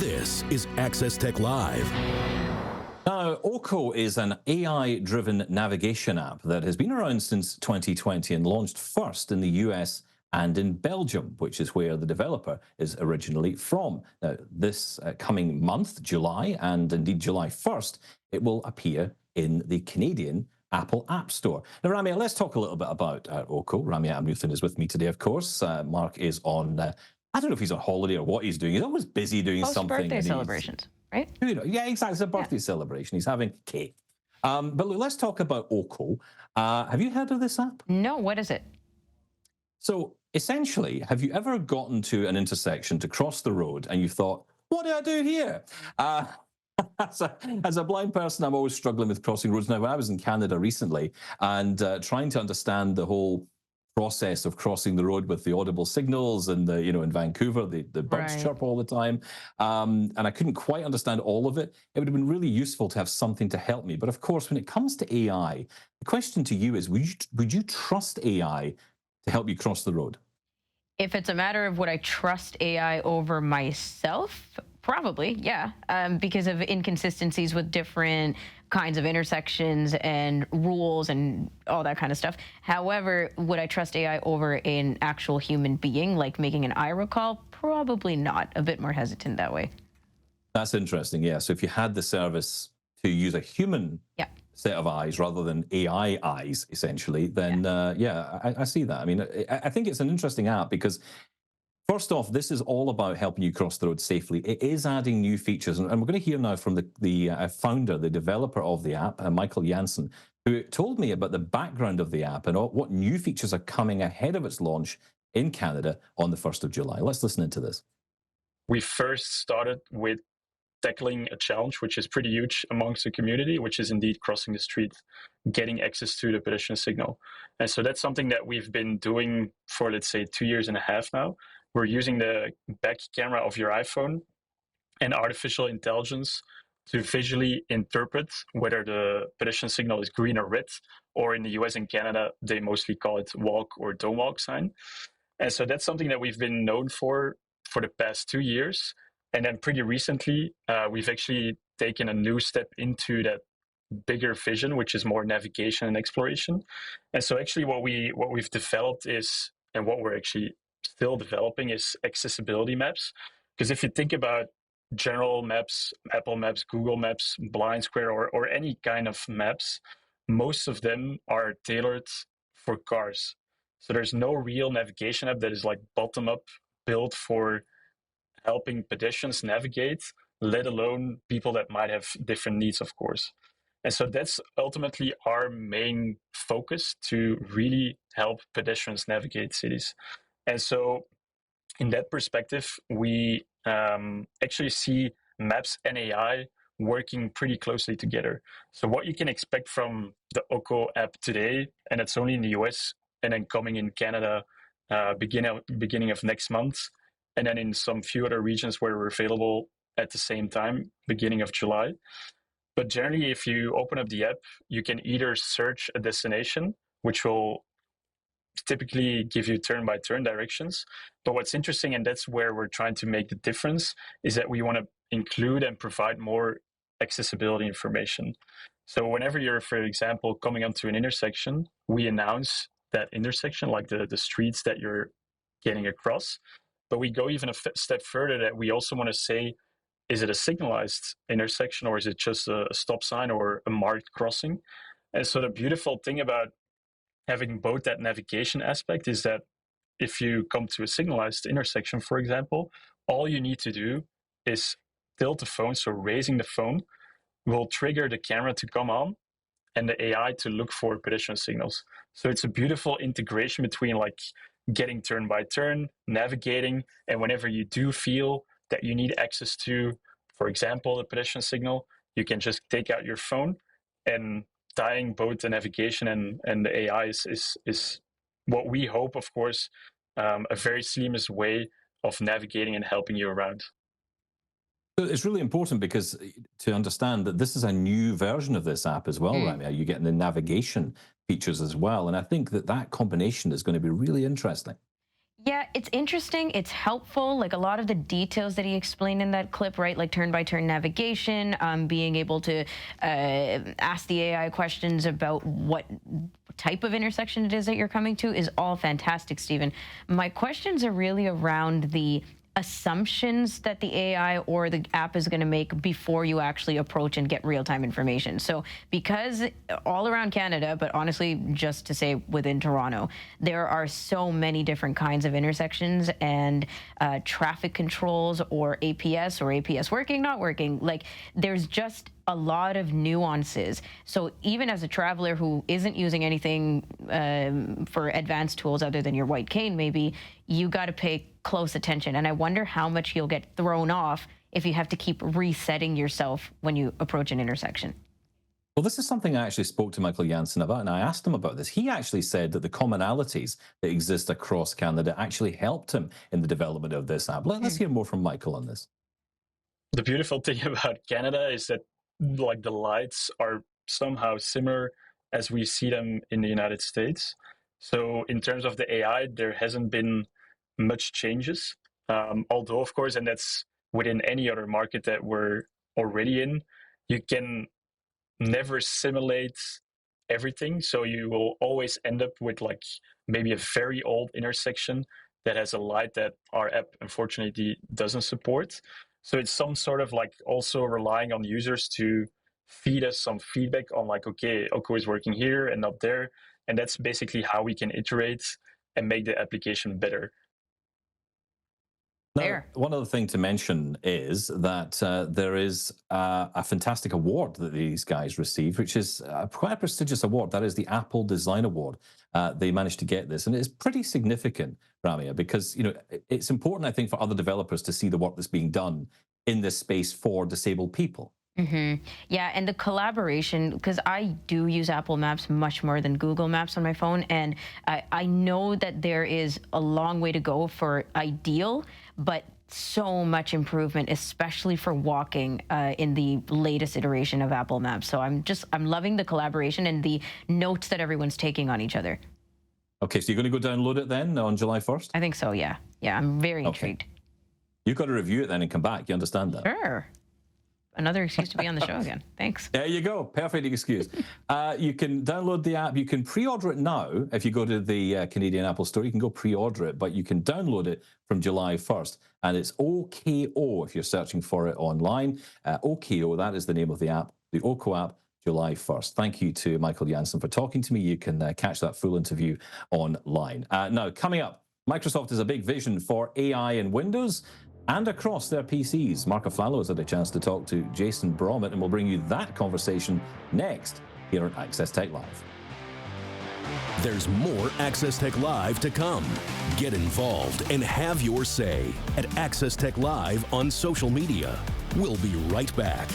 This is Access Tech Live. Now, OCO is an AI-driven navigation app that has been around since 2020 and launched first in the US and in Belgium, which is where the developer is originally from. Now, this coming month, July, and indeed July 1st, it will appear in the Canadian Apple App Store. Now, Ramya, let's talk a little bit about OCO. Ramya Amuthan is with me today, of course. Mark is on, I don't know if he's on holiday or what he's doing. He's always busy doing something. Birthday celebrations, right? You know, yeah, exactly. It's a birthday celebration. He's having cake. But look, let's talk about OCO. Have you heard of this app? No, what is it? So essentially, have you ever gotten to an intersection to cross the road and you thought, what do I do here? As a blind person, I'm always struggling with crossing roads. Now, when I was in Canada recently and trying to understand the whole process of crossing the road with the audible signals and the, you know, in Vancouver, the birds chirp all the time. And I couldn't quite understand all of it. It would have been really useful to have something to help me. But of course, when it comes to AI, the question to you is, would you trust AI to help you cross the road? If it's a matter of would I trust AI over myself, probably, yeah, because of inconsistencies with different kinds of intersections and rules and all that kind of stuff. However, would I trust AI over an actual human being, like making an IRA call? Probably not. A bit more hesitant that way. That's interesting, yeah. So if you had the service to use a human set of eyes rather than AI eyes, essentially, then I see that. I mean, I think it's an interesting app because first off, this is all about helping you cross the road safely. It is adding new features, and we're going to hear now from the founder, the developer of the app, Michael Janssen, who told me about the background of the app and what new features are coming ahead of its launch in Canada on the 1st of July. Let's listen into this. We first started with tackling a challenge which is pretty huge amongst the community, which is indeed crossing the street, getting access to the pedestrian signal. And so that's something that we've been doing for, let's say, 2.5 years now. We're using the back camera of your iPhone and artificial intelligence to visually interpret whether the pedestrian signal is green or red, or in the US and Canada, they mostly call it walk or don't walk sign. And so that's something that we've been known for the past 2 years. And then pretty recently, we've actually taken a new step into that bigger vision, which is more navigation and exploration. And so actually what we've developed is, and what we're actually still developing, is accessibility maps. Because if you think about general maps, Apple Maps, Google Maps, Blind Square, or any kind of maps, most of them are tailored for cars. So there's no real navigation app that is like bottom up built for helping pedestrians navigate, let alone people that might have different needs, of course. And so that's ultimately our main focus, to really help pedestrians navigate cities. And so in that perspective, we actually see maps and AI working pretty closely together. So what you can expect from the OCO app today, and it's only in the US and then coming in Canada beginning of next month, and then in some few other regions where we're available at the same time, beginning of July. But generally, if you open up the app, you can either search a destination, which will typically give you turn-by-turn directions. But what's interesting, and that's where we're trying to make the difference, is that we want to include and provide more accessibility information. So whenever you're, for example, coming onto an intersection, we announce that intersection, like the streets that you're getting across. But we go even a step further, that we also want to say, is it a signalized intersection, or is it just a stop sign or a marked crossing? And so the beautiful thing about having both that navigation aspect is that if you come to a signalized intersection, for example, all you need to do is tilt the phone. So raising the phone will trigger the camera to come on and the AI to look for pedestrian signals. So it's a beautiful integration between like getting turn by turn, navigating, and whenever you do feel that you need access to, for example, a pedestrian signal, you can just take out your phone, and tying both the navigation and the AI is what we hope, of course, a very seamless way of navigating and helping you around. It's really important because to understand that this is a new version of this app as well, Ramya. You're getting the navigation features as well. And I think that combination is going to be really interesting. Yeah, it's interesting. It's helpful. Like a lot of the details that he explained in that clip, right? Like turn-by-turn navigation, being able to ask the AI questions about what type of intersection it is that you're coming to is all fantastic, Stephen. My questions are really around the assumptions that the AI or the app is going to make before you actually approach and get real-time information. So because all around Canada, but honestly, just to say within Toronto, there are so many different kinds of intersections and traffic controls or APS working, not working. Like there's just a lot of nuances. So even as a traveler who isn't using anything for advanced tools other than your white cane, maybe, you got to pay close attention. And I wonder how much you'll get thrown off if you have to keep resetting yourself when you approach an intersection. Well, this is something I actually spoke to Michael Janssen about, and I asked him about this. He actually said that the commonalities that exist across Canada actually helped him in the development of this app. Let's hear more from Michael on this. The beautiful thing about Canada is that like the lights are somehow similar as we see them in the United States. So in terms of the AI, there hasn't been much changes. Although, of course, and that's within any other market that we're already in, you can never simulate everything. So you will always end up with like maybe a very old intersection that has a light that our app unfortunately doesn't support. So it's some sort of like also relying on users to feed us some feedback on like, okay, Oko is working here and not there. And that's basically how we can iterate and make the application better. Now, one other thing to mention is that there is a fantastic award that these guys received, which is quite a prestigious award. That is the Apple Design Award. They managed to get this, and it's pretty significant, Ramya, because it's important, I think, for other developers to see the work that's being done in this space for disabled people. Yeah, and the collaboration, because I do use Apple Maps much more than Google Maps on my phone, and I know that there is a long way to go for ideal, but so much improvement, especially for walking in the latest iteration of Apple Maps. So I'm loving the collaboration and the notes that everyone's taking on each other. Okay, so you're going to go download it then on July 1st? I think so, yeah. Yeah, I'm very intrigued. You've got to review it then and come back. You understand that? Sure. Another excuse to be on the show again. Thanks. There you go. Perfect excuse. You can download the app. You can pre-order it now. If you go to the Canadian Apple Store, you can go pre-order it, but you can download it from July 1st. And it's OKO if you're searching for it online. OKO, that is the name of the app, the Oko app, July 1st. Thank you to Michael Janssen for talking to me. You can catch that full interview online. Now, coming up, Microsoft has a big vision for AI in Windows and across their PCs. Mark Aflalo has had a chance to talk to Jason Bromett, and we'll bring you that conversation next here on Access Tech Live. There's more Access Tech Live to come. Get involved and have your say at Access Tech Live on social media. We'll be right back.